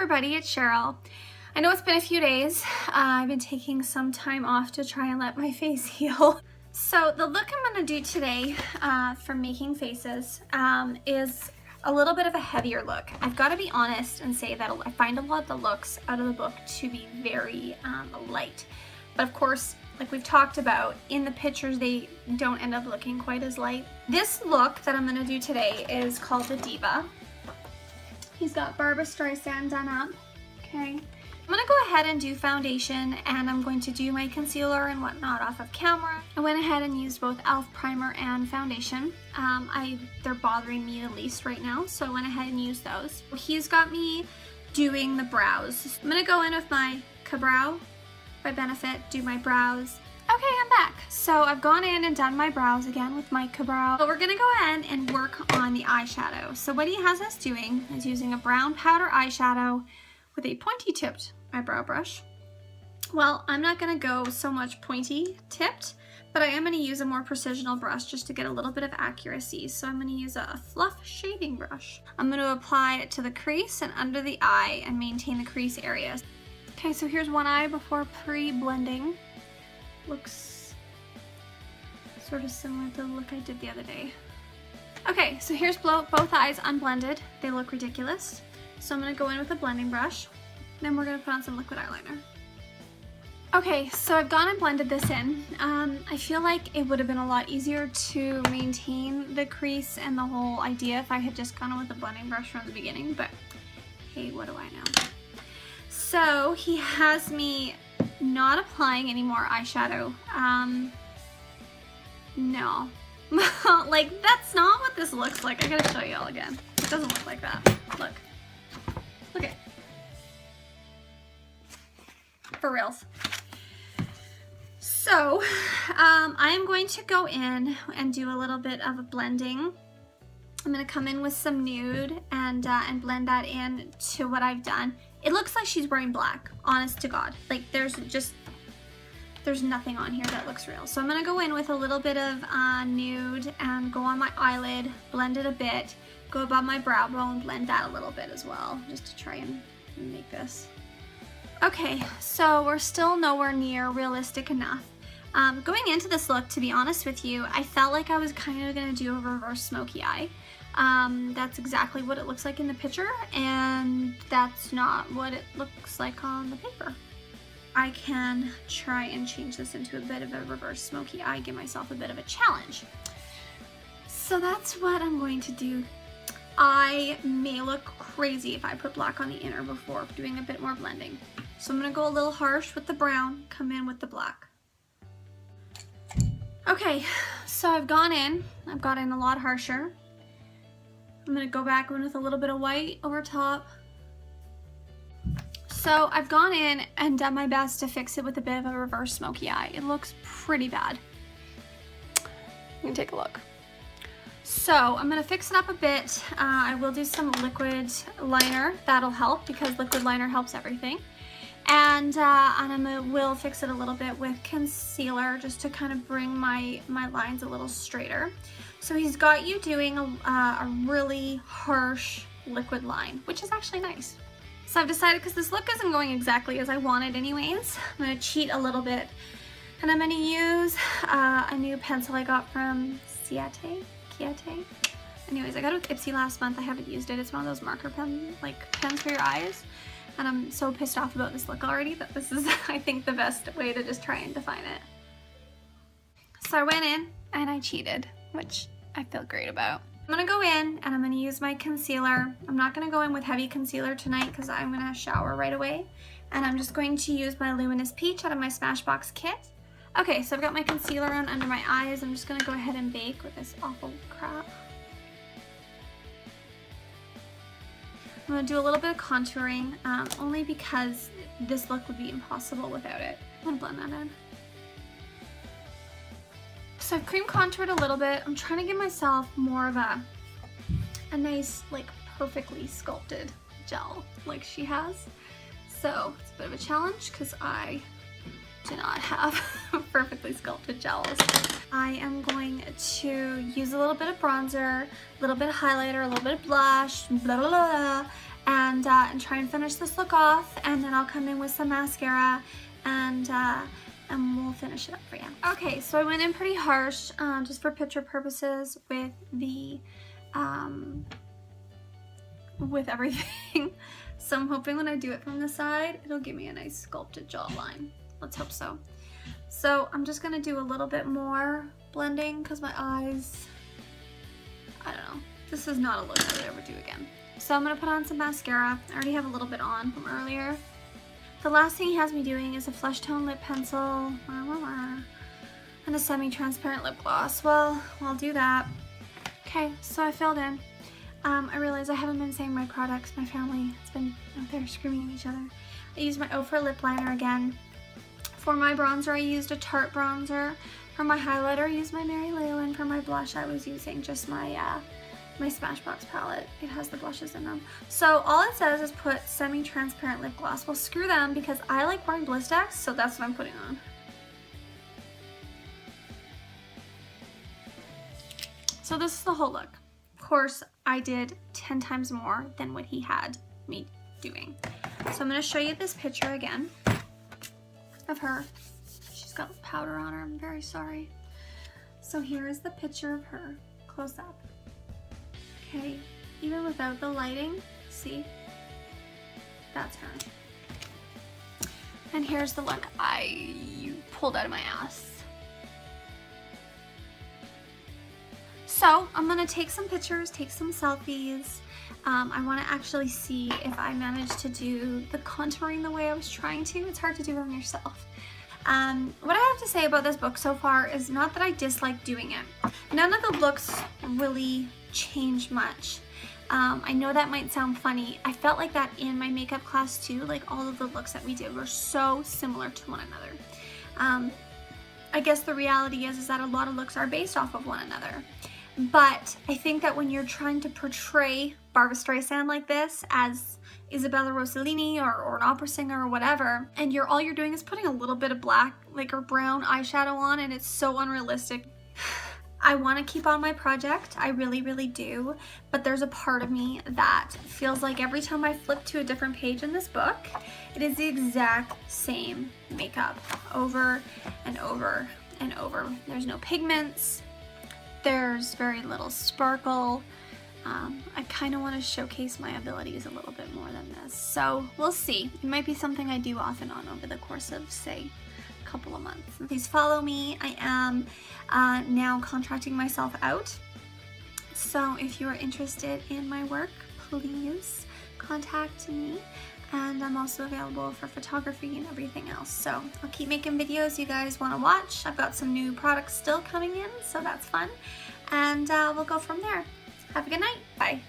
everybody, it's Cheryl. I know it's been a few days. I've been taking some time off to try and let my face heal. So the look I'm going to do today for making faces is a little bit of a heavier look. I've got to be honest and say that I find a lot of the looks out of the book to be very light. But of course, like we've talked about, in the pictures they don't end up looking quite as light. This look that I'm going to do today is called the Diva. He's got Barbra Streisand done up. Okay. I'm going to go ahead and do foundation, and I'm going to do my concealer and whatnot off of camera. I went ahead and used both e.l.f. primer and foundation. They're bothering me the least right now, so I went ahead and used those. He's got me doing the brows. I'm going to go in with my Ka-Brow by Benefit, do my brows. Okay, I'm back. So I've gone in and done my brows again with my Ka-Brow. But we're gonna go ahead and work on the eyeshadow. So what he has us doing is using a brown powder eyeshadow with a pointy tipped eyebrow brush. Well, I'm not gonna go so much pointy tipped, but I am gonna use a more precisional brush just to get a little bit of accuracy. So I'm gonna use a fluff shading brush. I'm gonna apply it to the crease and under the eye and maintain the crease areas. Okay, so here's one eye before pre-blending. Looks sort of similar to the look I did the other day. Okay, so here's both eyes unblended. They look ridiculous. So I'm going to go in with a blending brush. Then we're going to put on some liquid eyeliner. Okay, so I've gone and blended this in. I feel like it would have been a lot easier to maintain the crease and the whole idea if I had just gone in with a blending brush from the beginning, but hey, what do I know? So he has me not applying any more eyeshadow. No. Like, that's not what this looks like. I gotta show you all again. It doesn't look like that. Look. Look at it. For reals. So, I am going to go in and do a little bit of a blending. I'm gonna come in with some nude and blend that in to what I've done. It looks like she's wearing black, honest to God. Like there's nothing on here that looks real. So I'm gonna go in with a little bit of nude and go on my eyelid, blend it a bit, go above my brow bone, blend that a little bit as well, just to try and make this. Okay, so we're still nowhere near realistic enough. Going into this look, to be honest with you, I felt like I was kind of gonna do a reverse smoky eye. That's exactly what it looks like in the picture, and that's not what it looks like on the paper. I can try and change this into a bit of a reverse smoky eye, give myself a bit of a challenge. So that's what I'm going to do. I may look crazy if I put black on the inner before doing a bit more blending. So I'm gonna go a little harsh with the brown, come in with the black. Okay, so I've got in a lot harsher. I'm gonna go back in with a little bit of white over top. So I've gone in and done my best to fix it with a bit of a reverse smoky eye. It looks pretty bad. You can take a look. So I'm gonna fix it up a bit. I will do some liquid liner. That'll help because liquid liner helps everything. And I will fix it a little bit with concealer just to kind of bring my lines a little straighter. So he's got you doing a really harsh liquid line, which is actually nice. So I've decided, because this look isn't going exactly as I wanted anyways, I'm going to cheat a little bit. And I'm going to use a new pencil I got from Kiate. Anyways, I got it with Ipsy last month. I haven't used it. It's one of those marker pens for your eyes. And I'm so pissed off about this look already that this is, I think, the best way to just try and define it. So I went in and I cheated, which I feel great about. I'm gonna go in and I'm gonna use my concealer. I'm not gonna go in with heavy concealer tonight because I'm gonna shower right away. And I'm just going to use my Luminous Peach out of my Smashbox kit. Okay, so I've got my concealer on under my eyes. I'm just gonna go ahead and bake with this awful crap. I'm gonna do a little bit of contouring, only because this look would be impossible without it. I'm gonna blend that in. So I've cream contoured a little bit. I'm trying to give myself more of a nice, like, perfectly sculpted gel like she has. So it's a bit of a challenge because I do not have perfectly sculpted gels. I am going to use a little bit of bronzer, a little bit of highlighter, a little bit of blush, blah, blah, blah, and try and finish this look off, and then I'll come in with some mascara and we'll finish it up for you. Okay, so I went in pretty harsh just for picture purposes with the with everything. So I'm hoping when I do it from the side, it'll give me a nice sculpted jawline. Let's hope so. So I'm just gonna do a little bit more blending because my eyes, I don't know. This is not a look I would ever do again. So I'm gonna put on some mascara. I already have a little bit on from earlier. The last thing he has me doing is a flesh tone lip pencil and a semi-transparent lip gloss. Well, I'll do that. Okay, so I filled in. I realize I haven't been saying my products. My family has been out there screaming at each other. I used my O4 lip liner again. For my bronzer, I used a Tarte bronzer. For my highlighter, I used my Mary Leyland. For my blush, I was using just my my Smashbox palette. It has the blushes in them. So all it says is put semi-transparent lip gloss. Well, screw them because I like wearing Blistex, so that's what I'm putting on. So this is the whole look. Of course, I did 10 times more than what he had me doing. So I'm going to show you this picture again of her. She's got powder on her. I'm very sorry. So here is the picture of her close up. Okay, even without the lighting, see? That's her. And here's the look I pulled out of my ass. So I'm gonna take some pictures, take some selfies. I wanna actually see if I managed to do the contouring the way I was trying to. It's hard to do them yourself. What I have to say about this book so far is not that I dislike doing it. None of the looks really change much. I know that might sound funny. I felt like that in my makeup class too. Like all of the looks that we did were so similar to one another. I guess the reality is that a lot of looks are based off of one another. But I think that when you're trying to portray Barbra Streisand like this as Isabella Rossellini or an opera singer or whatever, and all you're doing is putting a little bit of black or brown eyeshadow on, and it's so unrealistic. I want to keep on my project, I really, really do, but there's a part of me that feels like every time I flip to a different page in this book, it is the exact same makeup over and over and over. There's no pigments, there's very little sparkle. I kind of want to showcase my abilities a little bit more than this, so we'll see. It might be something I do off and on over the course of, say, a couple of months. Please follow me. I am now contracting myself out, so if you are interested in my work, please contact me, and I'm also available for photography and everything else. So I'll keep making videos you guys want to watch. I've got some new products still coming in, so that's fun, and we'll go from there. Have a good night. Bye.